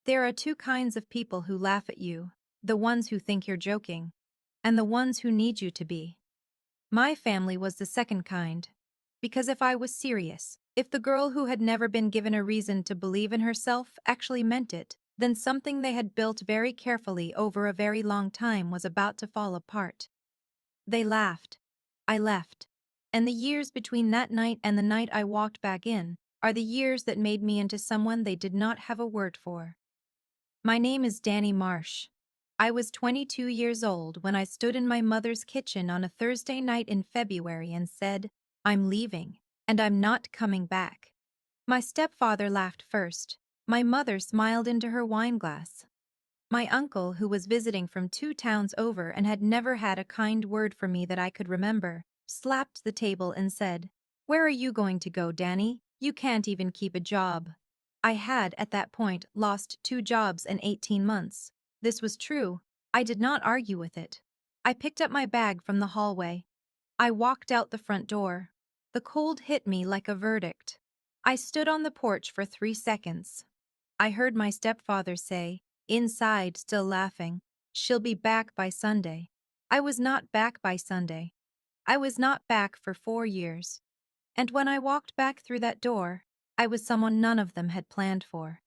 There are two kinds of people who laugh at you: the ones who think you're joking, and the ones who need you to be. My family was the second kind. Because if I was serious, if the girl who had never been given a reason to believe in herself actually meant it, then something they had built very carefully over a very long time was about to fall apart. They laughed. I left. And the years between that night and the night I walked back in are the years that made me into someone they did not have a word for. My name is Danny Marsh. I was 22 years old when I stood in my mother's kitchen on a Thursday night in February and said, "I'm leaving, and I'm not coming back." My stepfather laughed first. My mother smiled into her wineglass. My uncle, who was visiting from 2 towns over and had never had a kind word for me that I could remember, slapped the table and said, "Where are you going to go, Danny? You can't even keep a job." I had, at that point, lost 2 jobs in 18 months. This was true. I did not argue with it. I picked up my bag from the hallway. I walked out the front door. The cold hit me like a verdict. I stood on the porch for 3 seconds. I heard my stepfather say, inside, still laughing, "She'll be back by Sunday." I was not back by Sunday. I was not back for 4 years. And when I walked back through that door, I was someone none of them had planned for.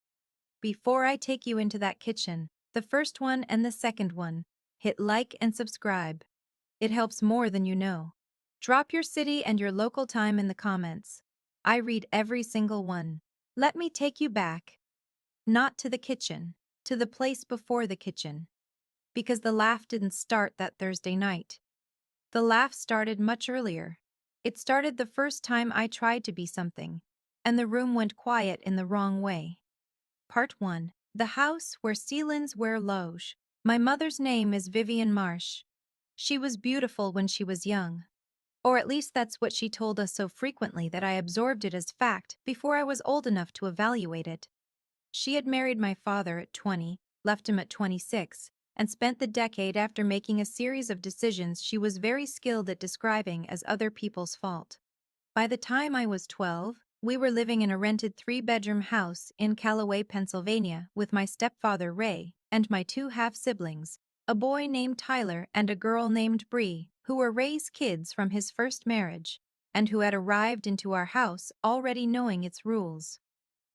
Before I take you into that kitchen, the first one and the second one, hit like and subscribe. It helps more than you know. Drop your city and your local time in the comments. I read every single one. Let me take you back. Not to the kitchen, to the place before the kitchen. Because the laugh didn't start that Thursday night. The laugh started much earlier. It started the first time I tried to be something, and the room went quiet in the wrong way. Part 1. The house where ceilings wear loge. My mother's name is Vivian Marsh. She was beautiful when she was young. Or at least that's what she told us so frequently that I absorbed it as fact before I was old enough to evaluate it. She had married my father at 20, left him at 26, and spent the decade after making a series of decisions she was very skilled at describing as other people's fault. By the time I was 12, we were living in a rented 3-bedroom house in Callaway, Pennsylvania, with my stepfather Ray and my 2 half-siblings, a boy named Tyler and a girl named Bree, who were Ray's kids from his first marriage, and who had arrived into our house already knowing its rules.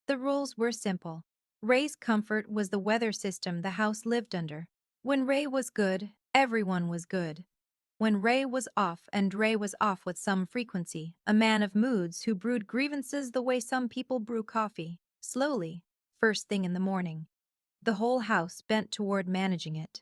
The rules were simple. Ray's comfort was the weather system the house lived under. When Ray was good, everyone was good. When Ray was off, and Ray was off with some frequency, a man of moods who brewed grievances the way some people brew coffee, slowly, first thing in the morning. The whole house bent toward managing it.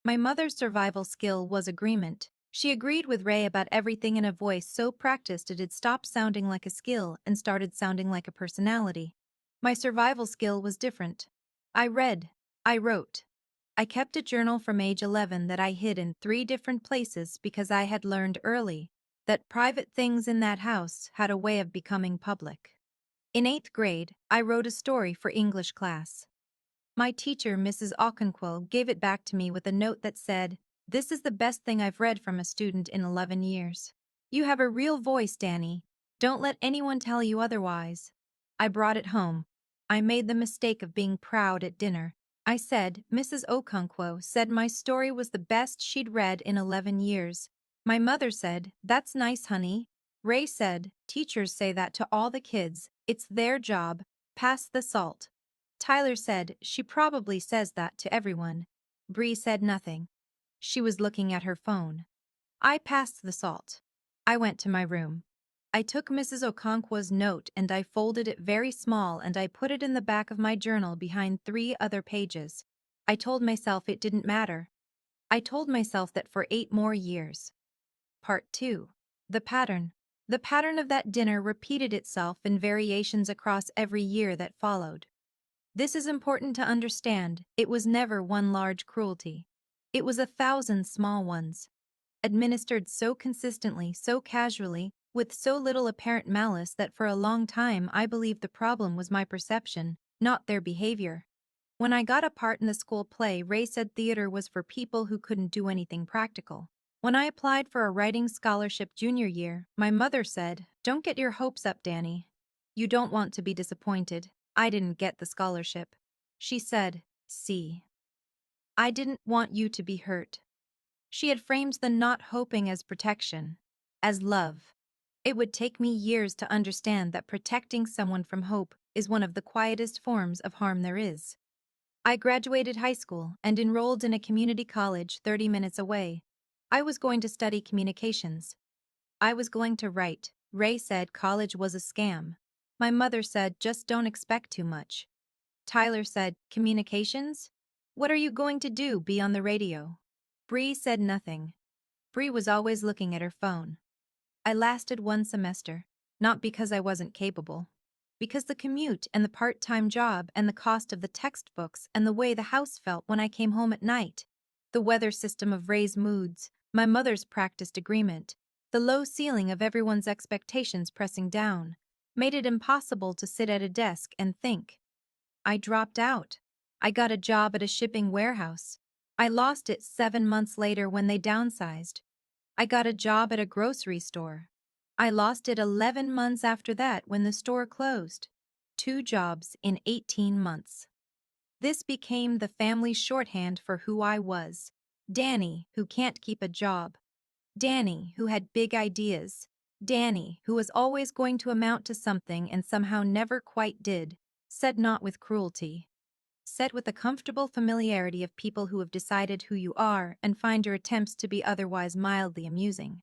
My mother's survival skill was agreement. She agreed with Ray about everything in a voice so practiced it had stopped sounding like a skill and started sounding like a personality. My survival skill was different. I read. I wrote. I kept a journal from age 11 that I hid in 3 different places because I had learned early that private things in that house had a way of becoming public. In 8th grade, I wrote a story for English class. My teacher, Mrs. Okonkwo, gave it back to me with a note that said, "This is the best thing I've read from a student in 11 years. You have a real voice, Danny. Don't let anyone tell you otherwise." I brought it home. I made the mistake of being proud at dinner. I said Mrs. Okonkwo said my story was the best she'd read in 11 years. My mother said, "That's nice, honey." Ray said, "Teachers say that to all the kids. It's their job. Pass the salt." Tyler said, "She probably says that to everyone." Bree said nothing. She was looking at her phone. I passed the salt. I went to my room. I took Mrs. Okonkwo's note and I folded it very small and I put it in the back of my journal behind 3 other pages. I told myself it didn't matter. I told myself that for 8 more years. Part 2. The pattern. The pattern of that dinner repeated itself in variations across every year that followed. This is important to understand. It was never one large cruelty. It was 1,000 small ones, administered so consistently, so casually, with so little apparent malice that for a long time I believed the problem was my perception, not their behavior. When I got a part in the school play, Ray said theater was for people who couldn't do anything practical. When I applied for a writing scholarship junior year, my mother said, "Don't get your hopes up, Danny. You don't want to be disappointed." I didn't get the scholarship. She said, "See, I didn't want you to be hurt." She had framed the not hoping as protection, as love. It would take me years to understand that protecting someone from hope is one of the quietest forms of harm there is. I graduated high school and enrolled in a community college 30 minutes away. I was going to study communications. I was going to write. Ray said college was a scam. My mother said just don't expect too much. Tyler said, communications? What are you going to do, be on the radio? Bree said nothing. Bree was always looking at her phone. I lasted 1 semester, not because I wasn't capable. Because the commute and the part-time job and the cost of the textbooks and the way the house felt when I came home at night. The weather system of Ray's moods, my mother's practiced agreement, the low ceiling of everyone's expectations pressing down, made it impossible to sit at a desk and think. I dropped out. I got a job at a shipping warehouse. I lost it 7 months later when they downsized. I got a job at a grocery store. I lost it 11 months after that when the store closed. 2 jobs in 18 months. This became the family shorthand for who I was. Danny, who can't keep a job. Danny, who had big ideas. Danny, who was always going to amount to something and somehow never quite did. Said not with cruelty. Said with a comfortable familiarity of people who have decided who you are and find your attempts to be otherwise mildly amusing.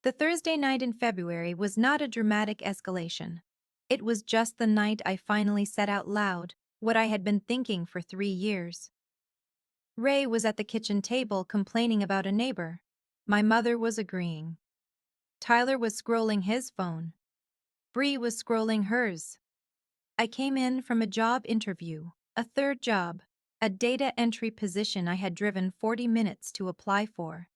The Thursday night in February was not a dramatic escalation. It was just the night I finally said out loud what I had been thinking for 3 years. Ray was at the kitchen table complaining about a neighbor. My mother was agreeing. Tyler was scrolling his phone. Bree was scrolling hers. I came in from a job interview, a third job, a data entry position I had driven 40 minutes to apply for.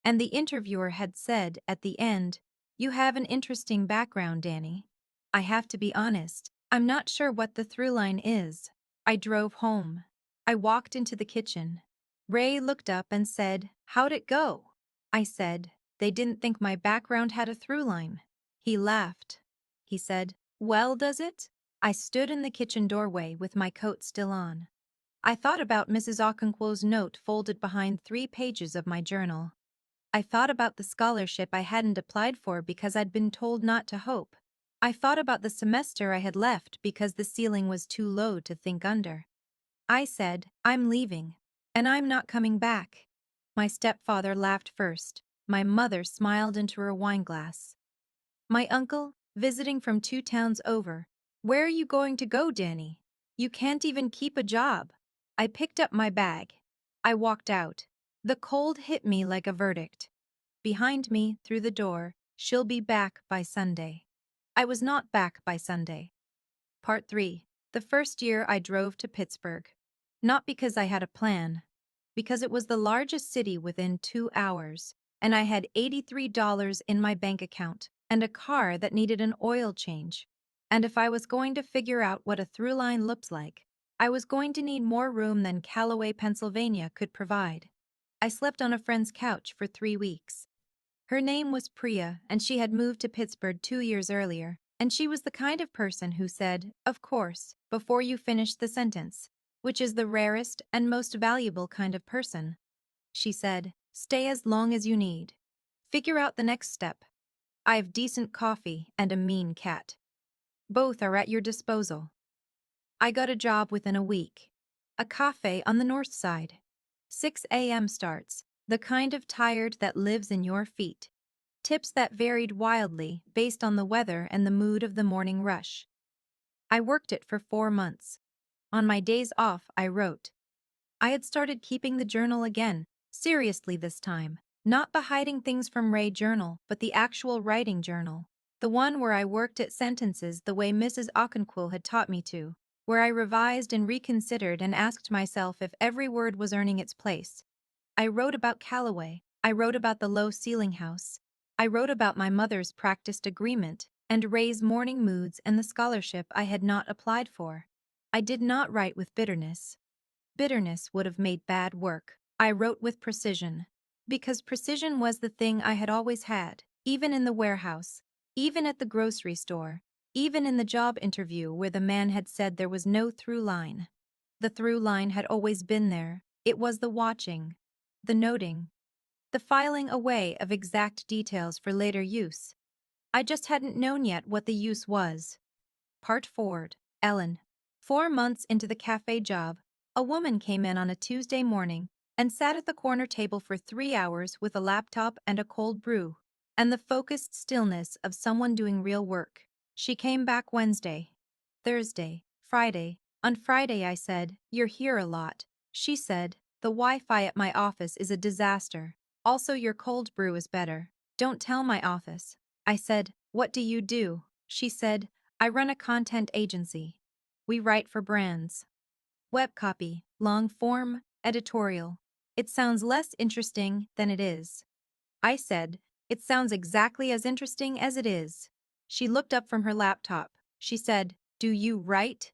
And the interviewer had said at the end, "You have an interesting background, Danny." I have to be honest, I'm not sure what the through line is. I drove home. I walked into the kitchen. Ray looked up and said, "How'd it go?" I said, "They didn't think my background had a through line." He laughed. He said, "Well, does it?" I stood in the kitchen doorway with my coat still on. I thought about Mrs. Okonkwo's note folded behind 3 pages of my journal. I thought about the scholarship I hadn't applied for because I'd been told not to hope. I thought about the semester I had left because the ceiling was too low to think under. I said, "I'm leaving, and I'm not coming back." My stepfather laughed first. My mother smiled into her wineglass. My uncle, visiting from 2 towns over. "Where are you going to go, Danny? You can't even keep a job." I picked up my bag. I walked out. The cold hit me like a verdict. Behind me, through the door, "She'll be back by Sunday." I was not back by Sunday. Part 3. The first year I drove to Pittsburgh. Not because I had a plan. Because it was the largest city within 2 hours, and I had $83 in my bank account and a car that needed an oil change. And if I was going to figure out what a through line looked like, I was going to need more room than Callaway, Pennsylvania could provide. I slept on a friend's couch for 3 weeks. Her name was Priya, and she had moved to Pittsburgh 2 years earlier, and she was the kind of person who said, "Of course," before you finished the sentence, which is the rarest and most valuable kind of person. She said, "Stay as long as you need. Figure out the next step. I have decent coffee and a mean cat. Both are at your disposal." I got a job within a week. A cafe on the north side. 6 a.m. starts, the kind of tired that lives in your feet. Tips that varied wildly based on the weather and the mood of the morning rush. I worked it for 4 months. On my days off, I wrote. I had started keeping the journal again, seriously this time. Not the hiding things from Ray journal, but the actual writing journal. The one where I worked at sentences the way Mrs. Okonkwo had taught me to, where I revised and reconsidered and asked myself if every word was earning its place. I wrote about Callaway. I wrote about the low ceiling house. I wrote about my mother's practiced agreement and Ray's morning moods and the scholarship I had not applied for. I did not write with bitterness. Bitterness would have made bad work. I wrote with precision. Because precision was the thing I had always had, even in the warehouse, even at the grocery store, even in the job interview where the man had said there was no through line. The through line had always been there. It was the watching, the noting, the filing away of exact details for later use. I just hadn't known yet what the use was. Part 4. Ellen. 4 months into the cafe job, a woman came in on a Tuesday morning and sat at the corner table for 3 hours with a laptop and a cold brew, and the focused stillness of someone doing real work. She came back Wednesday, Thursday, Friday. On Friday, I said, "You're here a lot." She said, "The Wi-Fi at my office is a disaster. Also, your cold brew is better. Don't tell my office." I said, "What do you do?" She said, "I run a content agency. We write for brands. Web copy, long form, editorial. It sounds less interesting than it is." I said, "It sounds exactly as interesting as it is." She looked up from her laptop. She said, "Do you write?"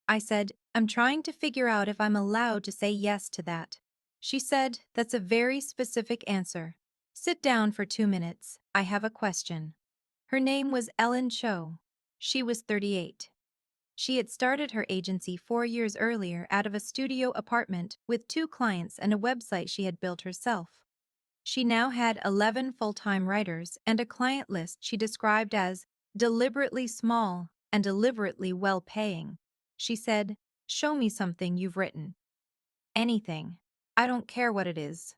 I said, "I'm trying to figure out if I'm allowed to say yes to that." She said, "That's a very specific answer. Sit down for 2 minutes. I have a question." Her name was Ellen Cho. She was 38. She had started her agency 4 years earlier out of a studio apartment with 2 clients and a website she had built herself. She now had 11 full-time writers and a client list she described as deliberately small and deliberately well-paying. She said, "Show me something you've written." "Anything. I don't care what it is."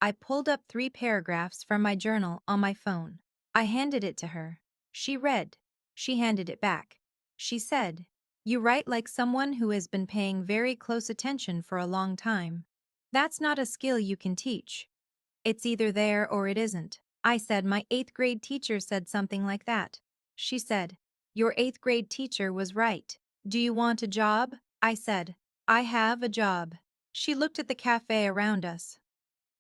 I pulled up 3 paragraphs from my journal on my phone. I handed it to her. She read. She handed it back. She said, "You write like someone who has been paying very close attention for a long time. That's not a skill you can teach. It's either there or it isn't." I said, "My 8th grade teacher said something like that." She said, "Your 8th grade teacher was right. Do you want a job?" I said, "I have a job." She looked at the cafe around us.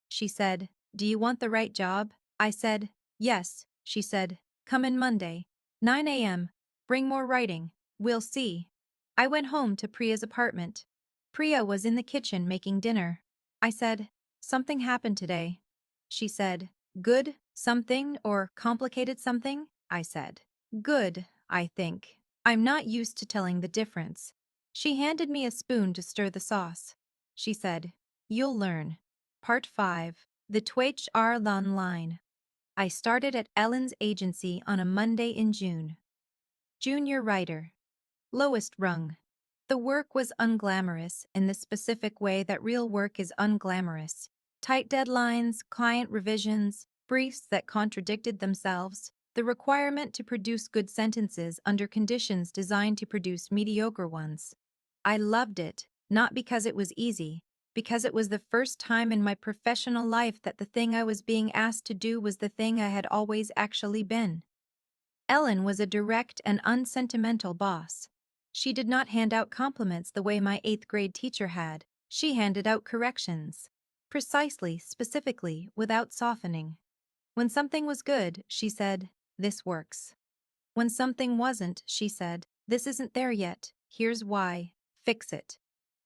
She said, "Do you want the right job?" I said, "Yes." She said, "Come in Monday, 9 a.m. Bring more writing. We'll see." I went home to Priya's apartment. Priya was in the kitchen making dinner. I said, "Something happened today." She said, "Good something or complicated something?" I said, "Good, I think. I'm not used to telling the difference." She handed me a spoon to stir the sauce. She said, "You'll learn." Part 5. The Twitch R Line. I started at Ellen's agency on a Monday in June. Junior writer. Lowest rung. The work was unglamorous in the specific way that real work is unglamorous. Tight deadlines, client revisions, briefs that contradicted themselves, the requirement to produce good sentences under conditions designed to produce mediocre ones. I loved it, not because it was easy, because it was the first time in my professional life that the thing I was being asked to do was the thing I had always actually been. Ellen was a direct and unsentimental boss. She did not hand out compliments the way my 8th grade teacher had. She handed out corrections. Precisely, specifically, without softening. When something was good, she said, "This works." When something wasn't, she said, "This isn't there yet. Here's why. Fix it."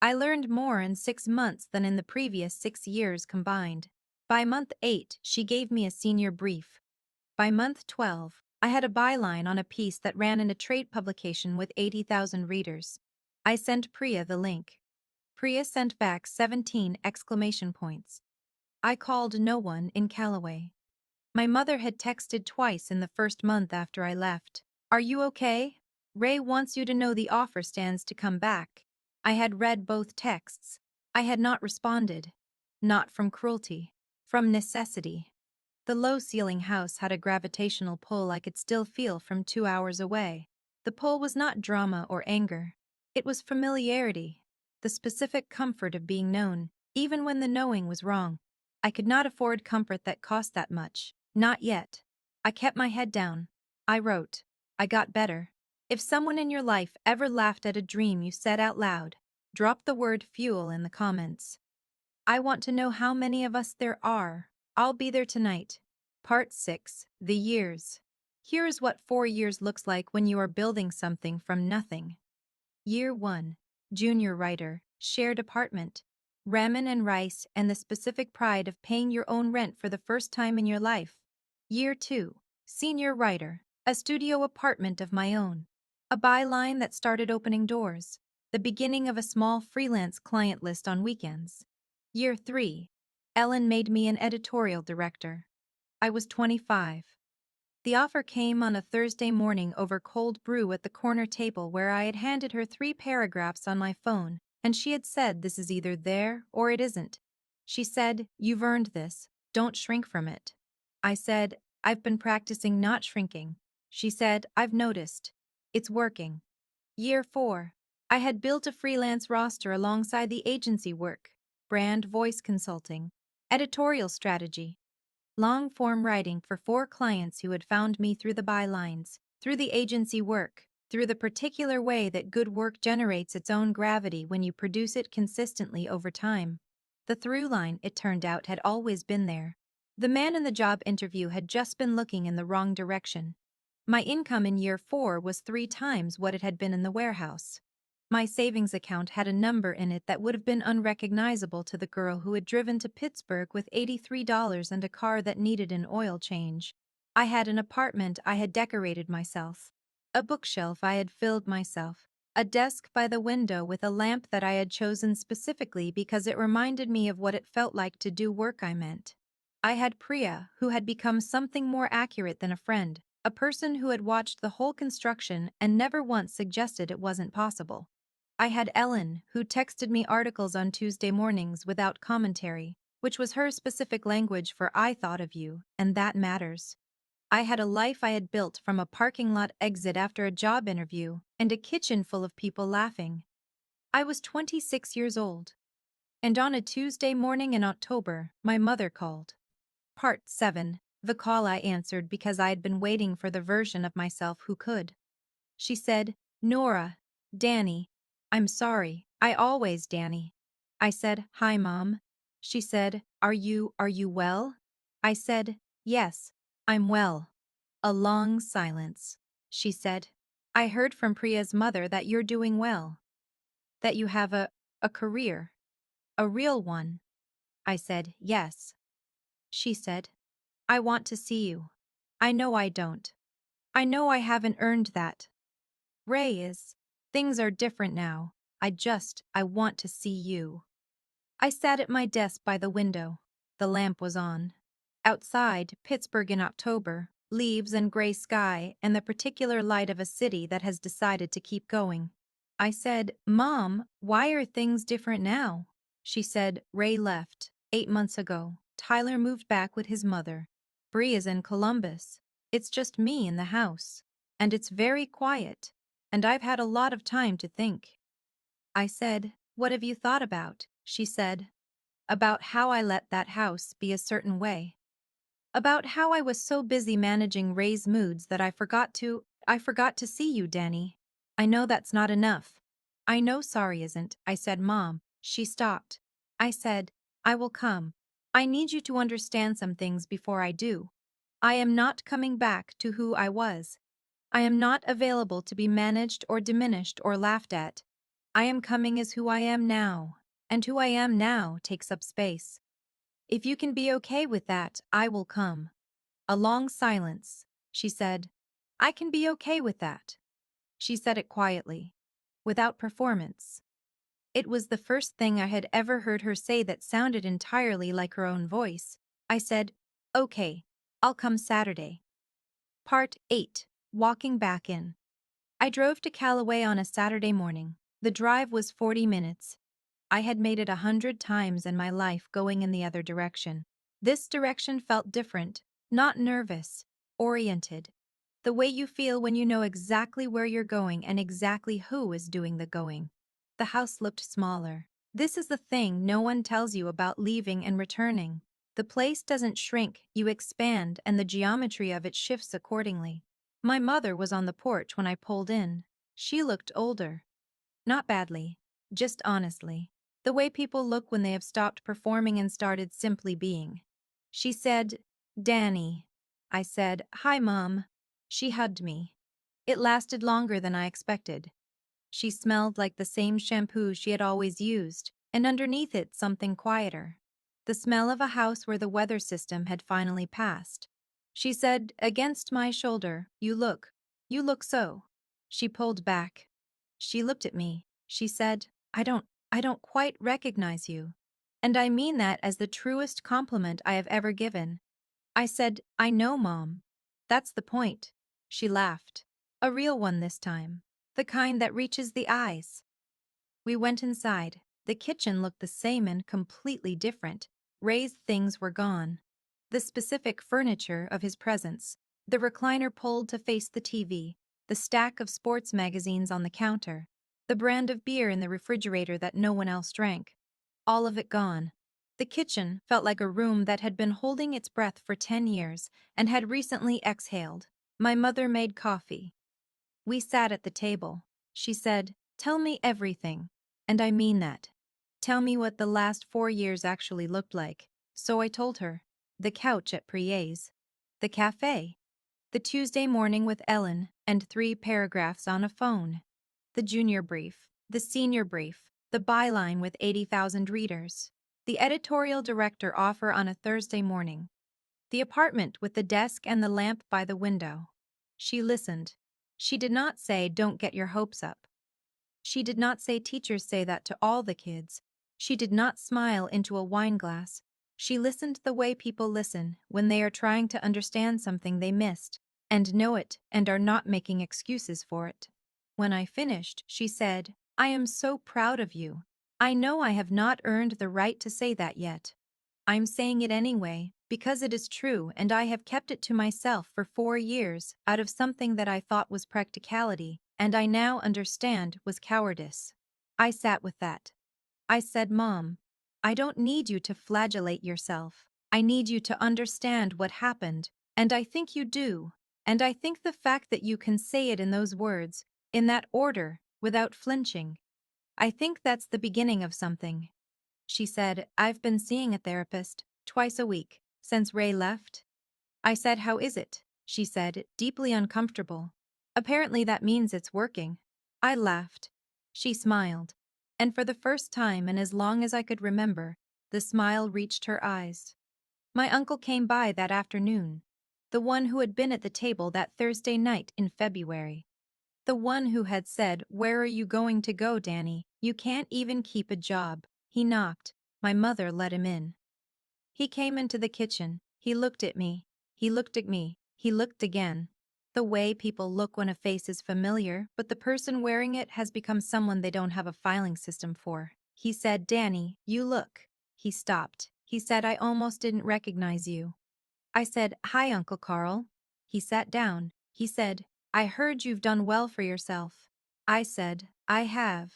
I learned more in 6 months than in the previous 6 years combined. By month 8, she gave me a senior brief. By month 12, I had a byline on a piece that ran in a trade publication with 80,000 readers. I sent Priya the link. Priya sent back 17 exclamation points. I called no one in Callaway. My mother had texted twice in the first month after I left. "Are you okay? Ray wants you to know the offer stands to come back." I had read both texts. I had not responded. Not from cruelty. From necessity. The low-ceiling house had a gravitational pull I could still feel from 2 hours away. The pull was not drama or anger. It was familiarity, the specific comfort of being known, even when the knowing was wrong. I could not afford comfort that cost that much. Not yet. I kept my head down. I wrote. I got better. If someone in your life ever laughed at a dream you said out loud, drop the word fuel in the comments. I want to know how many of us there are. I'll be there tonight. Part 6. The Years. Here is what 4 years looks like when you are building something from nothing. Year 1. Junior writer, shared apartment. Ramen and rice and the specific pride of paying your own rent for the first time in your life. Year 2. Senior writer, a studio apartment of my own. A byline that started opening doors. the beginning of a small freelance client list on weekends. Year 3. Ellen made me an editorial director. I was 25. The offer came on a Thursday morning over cold brew at the corner table where I had handed her 3 paragraphs on my phone, and she had said, "This is either there or it isn't." She said, "You've earned this. Don't shrink from it." I said, "I've been practicing not shrinking." She said, "I've noticed. It's working." Year 4. I had built a freelance roster alongside the agency work, brand voice consulting, editorial strategy, long-form writing for 4 clients who had found me through the bylines, through the agency work, through the particular way that good work generates its own gravity when you produce it consistently over time. The through line, it turned out, had always been there. The man in the job interview had just been looking in the wrong direction. My income in year 4 was 3 times what it had been in the warehouse. My savings account had a number in it that would have been unrecognizable to the girl who had driven to Pittsburgh with $83 and a car that needed an oil change. I had an apartment I had decorated myself, a bookshelf I had filled myself, a desk by the window with a lamp that I had chosen specifically because it reminded me of what it felt like to do work I meant. I had Priya, who had become something more accurate than a friend, a person who had watched the whole construction and never once suggested it wasn't possible. I had Ellen, who texted me articles on Tuesday mornings without commentary, which was her specific language for "I thought of you, and that matters." I had a life I had built from a parking lot exit after a job interview and a kitchen full of people laughing. I was 26 years old. And on a Tuesday morning in October, my mother called. Part 7. The call I answered because I had been waiting for the version of myself who could. She said, "Nora, Danny, I'm sorry, I always Danny." I said, "Hi, Mom." She said, are you well?" I said, "Yes, I'm well." A long silence. She said, "I heard from Priya's mother that you're doing well. That you have a career. A real one." I said, "Yes." She said, "I want to see you. I know I don't. I know I haven't earned that. Ray is. Things are different now. I want to see you." I sat at my desk by the window. The lamp was on. Outside, Pittsburgh in October, leaves and gray sky and the particular light of a city that has decided to keep going. I said, "Mom, why are things different now?" She said, "Ray left 8 months ago. Tyler moved back with his mother. Bree is in Columbus. It's just me in the house. And it's very quiet. And I've had a lot of time to think." I said, "What have you thought about?" She said, "About how I let that house be a certain way. About how I was so busy managing Ray's moods that I forgot to see you, Danny. I know that's not enough." "I know sorry isn't," I said, "Mom." She stopped. I said, "I will come. I need you to understand some things before I do. I am not coming back to who I was. I am not available to be managed or diminished or laughed at. I am coming as who I am now, and who I am now takes up space. If you can be okay with that, I will come." A long silence. She said, "I can be okay with that." She said it quietly, without performance. It was the first thing I had ever heard her say that sounded entirely like her own voice. I said, "Okay, I'll come Saturday." Part 8. Walking back in. I drove to Callaway on a Saturday morning. The drive was 40 minutes. I had made it 100 times in my life going in the other direction. This direction felt different, not nervous, oriented. The way you feel when you know exactly where you're going and exactly who is doing the going. The house looked smaller. This is the thing no one tells you about leaving and returning. The place doesn't shrink, you expand, and the geometry of it shifts accordingly. My mother was on the porch when I pulled in. She looked older. Not badly, just honestly. The way people look when they have stopped performing and started simply being. She said, "Danny." I said, "Hi, Mom." She hugged me. It lasted longer than I expected. She smelled like the same shampoo she had always used, and underneath it something quieter. The smell of a house where the weather system had finally passed. She said, against my shoulder, you look so." She pulled back. She looked at me. She said, I don't quite recognize you. And I mean that as the truest compliment I have ever given. I said, I know, Mom. That's the point. She laughed. A real one this time. The kind that reaches the eyes. We went inside. The kitchen looked the same and completely different. Ray's things were gone. The specific furniture of his presence. The recliner pulled to face the TV. The stack of sports magazines on the counter. The brand of beer in the refrigerator that no one else drank. All of it gone. The kitchen felt like a room that had been holding its breath for 10 years and had recently exhaled. My mother made coffee. We sat at the table. She said, "Tell me everything." And I mean that. Tell me what the last 4 years actually looked like. So I told her. The couch at Prier's. The cafe. The Tuesday morning with Ellen and 3 paragraphs on a phone. The junior brief. The senior brief. The byline with 80,000 readers. The editorial director offer on a Thursday morning. The apartment with the desk and the lamp by the window. She listened. She did not say, "Don't get your hopes up." She did not say teachers say that to all the kids. She did not smile into a wine glass. She listened the way people listen when they are trying to understand something they missed, and know it and are not making excuses for it. When I finished, she said, "I am so proud of you. I know I have not earned the right to say that yet. I'm saying it anyway, because it is true and I have kept it to myself for 4 years out of something that I thought was practicality, and I now understand was cowardice." I sat with that. I said, "Mom, I don't need you to flagellate yourself. I need you to understand what happened, and I think you do. And I think the fact that you can say it in those words, in that order, without flinching, I think that's the beginning of something." She said, "I've been seeing a therapist, twice a week, since Ray left." I said, "How is it?" She said, "Deeply uncomfortable. Apparently that means it's working." I laughed. She smiled. And for the first time in as long as I could remember, the smile reached her eyes. My uncle came by that afternoon. The one who had been at the table that Thursday night in February. The one who had said, "Where are you going to go, Danny? You can't even keep a job." He knocked. My mother let him in. He came into the kitchen. He looked at me. He looked at me. He looked again. The way people look when a face is familiar, but the person wearing it has become someone they don't have a filing system for. He said, "Danny, you look." He stopped. He said, "I almost didn't recognize you." I said, "Hi, Uncle Carl." He sat down. He said, "I heard you've done well for yourself." I said, "I have."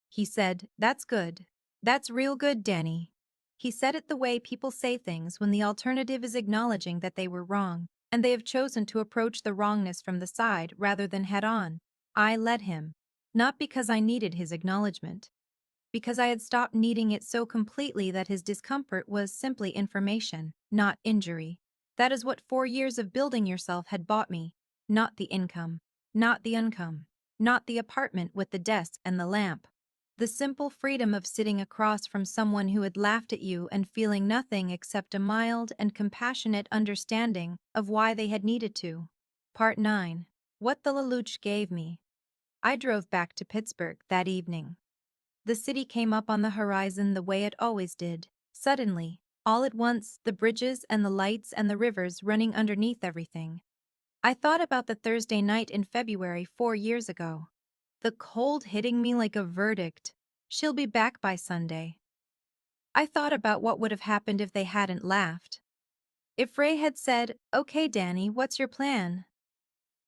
He said, "That's good. That's real good, Danny." He said it the way people say things when the alternative is acknowledging that they were wrong, and they have chosen to approach the wrongness from the side rather than head on. I let him. Not because I needed his acknowledgement. Because I had stopped needing it so completely that his discomfort was simply information, not injury. That is what 4 years of building yourself had bought me. Not the income. Not the income. Not the apartment with the desk and the lamp. The simple freedom of sitting across from someone who had laughed at you and feeling nothing except a mild and compassionate understanding of why they had needed to. Part 9. What the Lelouch gave me. I drove back to Pittsburgh that evening. The city came up on the horizon the way it always did. Suddenly, all at once, the bridges and the lights and the rivers running underneath everything. I thought about the Thursday night in February 4 years ago. The cold hitting me like a verdict. She'll be back by Sunday. I thought about what would have happened if they hadn't laughed. If Ray had said, "Okay, Danny, what's your plan?"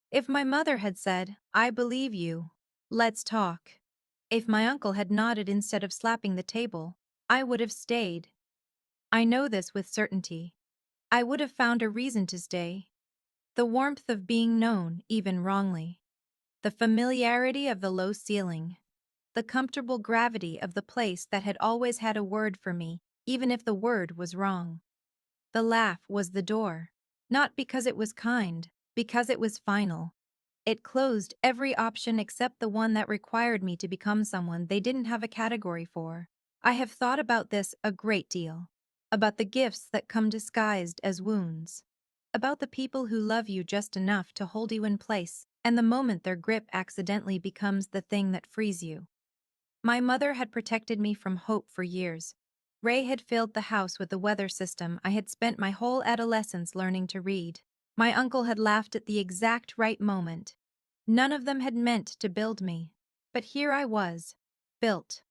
If my mother had said, "I believe you. Let's talk." If my uncle had nodded instead of slapping the table, I would have stayed. I know this with certainty. I would have found a reason to stay. The warmth of being known, even wrongly. The familiarity of the low ceiling. The comfortable gravity of the place that had always had a word for me, even if the word was wrong. The laugh was the door. Not because it was kind, because it was final. It closed every option except the one that required me to become someone they didn't have a category for. I have thought about this a great deal. About the gifts that come disguised as wounds. About the people who love you just enough to hold you in place, and the moment their grip accidentally becomes the thing that frees you. My mother had protected me from hope for years. Ray had filled the house with the weather system I had spent my whole adolescence learning to read. My uncle had laughed at the exact right moment. None of them had meant to build me. But here I was, built.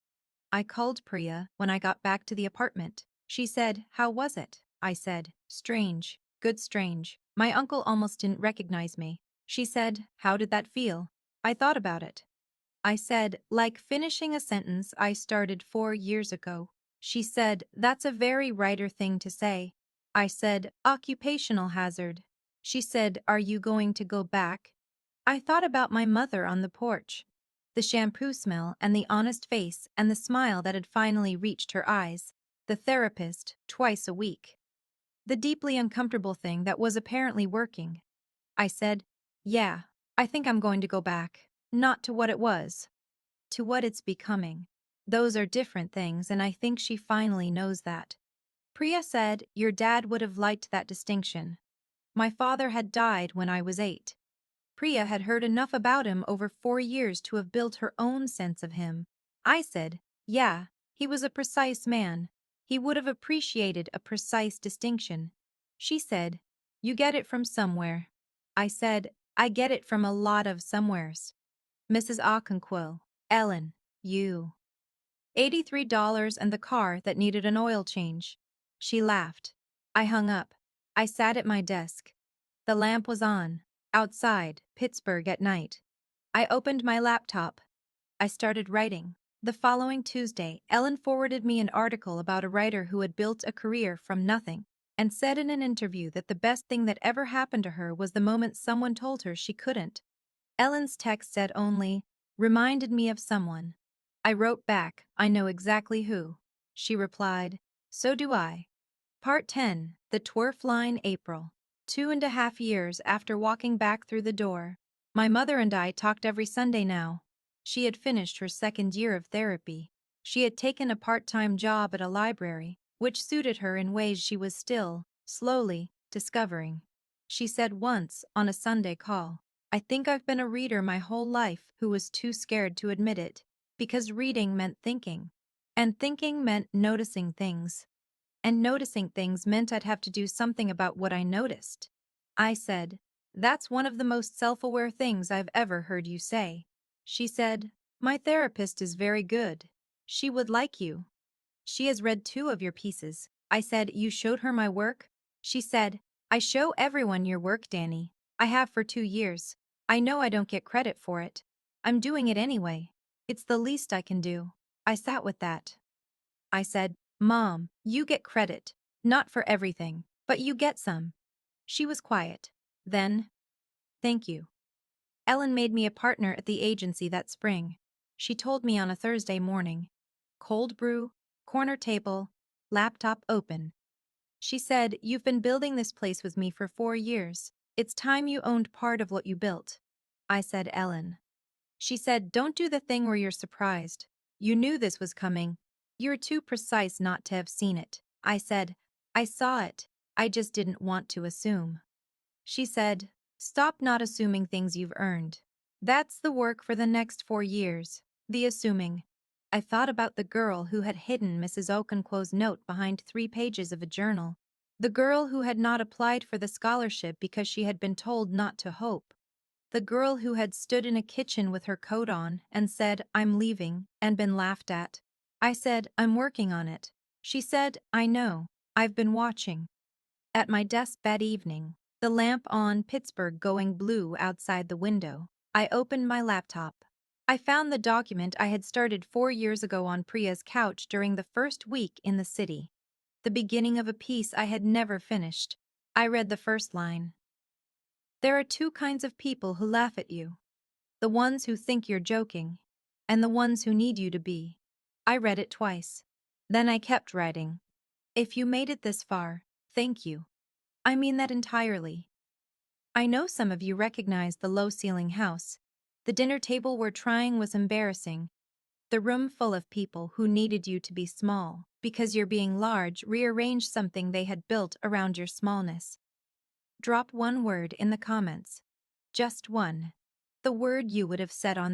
I called Priya when I got back to the apartment. She said, "How was it?" I said, "Strange, good strange." My uncle almost didn't recognize me. She said, "How did that feel?" I thought about it. I said, "Like finishing a sentence I started 4 years ago." She said, "That's a very writer thing to say." I said, "Occupational hazard." She said, "Are you going to go back?" I thought about my mother on the porch. The shampoo smell and the honest face and the smile that had finally reached her eyes. The therapist, twice a week. The deeply uncomfortable thing that was apparently working. I said, "Yeah, I think I'm going to go back. Not to what it was, to what it's becoming. Those are different things, and I think she finally knows that." Priya said, "Your dad would have liked that distinction. My father had died when I was 8. Priya had heard enough about him over 4 years to have built her own sense of him." I said, "Yeah, he was a precise man. He would have appreciated a precise distinction." She said, "You get it from somewhere." I said, "I get it from a lot of somewheres. Mrs. Okonkwo, Ellen, you. $83 and the car that needed an oil change." She laughed. I hung up. I sat at my desk. The lamp was on. Outside, Pittsburgh at night. I opened my laptop. I started writing. The following Tuesday, Ellen forwarded me an article about a writer who had built a career from nothing and said in an interview that the best thing that ever happened to her was the moment someone told her she couldn't. Ellen's text said only, "Reminded me of someone." I wrote back, "I know exactly who." She replied, "So do I." Part 10, The Twerf Line, April. 2.5 years after walking back through the door. My mother and I talked every Sunday now. She had finished her second year of therapy. She had taken a part-time job at a library, which suited her in ways she was still, slowly, discovering. She said once, on a Sunday call, "I think I've been a reader my whole life who was too scared to admit it, because reading meant thinking, and thinking meant noticing things. And noticing things meant I'd have to do something about what I noticed." I said, "That's one of the most self-aware things I've ever heard you say." She said, "My therapist is very good. She would like you. She has read 2 of your pieces." I said, "You showed her my work?" She said, "I show everyone your work, Danny. I have for 2 years. I know I don't get credit for it. I'm doing it anyway. It's the least I can do." I sat with that. I said, "Mom, you get credit. Not for everything, but you get some." She was quiet. Then, "Thank you." Ellen made me a partner at the agency that spring. She told me on a Thursday morning. Cold brew, corner table, laptop open. She said, "You've been building this place with me for 4 years. It's time you owned part of what you built." I said, "Ellen." She said, "Don't do the thing where you're surprised. You knew this was coming. You're too precise not to have seen it." I said, "I saw it. I just didn't want to assume." She said, "Stop not assuming things you've earned. That's the work for the next 4 years, the assuming." I thought about the girl who had hidden Mrs. Okonkwo's note behind 3 pages of a journal. The girl who had not applied for the scholarship because she had been told not to hope. The girl who had stood in a kitchen with her coat on and said, "I'm leaving," and been laughed at. I said, "I'm working on it." She said, "I know. I've been watching." At my desk that evening, the lamp on, Pittsburgh going blue outside the window, I opened my laptop. I found the document I had started 4 years ago on Priya's couch during the first week in the city. The beginning of a piece I had never finished. I read the first line. "There are 2 kinds of people who laugh at you. The ones who think you're joking, and the ones who need you to be." I read it twice. Then I kept writing. "If you made it this far, thank you. I mean that entirely. I know some of you recognize the low-ceiling house. The dinner table we're trying was embarrassing. The room full of people who needed you to be small, because you're being large rearranged something they had built around your smallness. Drop one word in the comments. Just one. The word you would have said on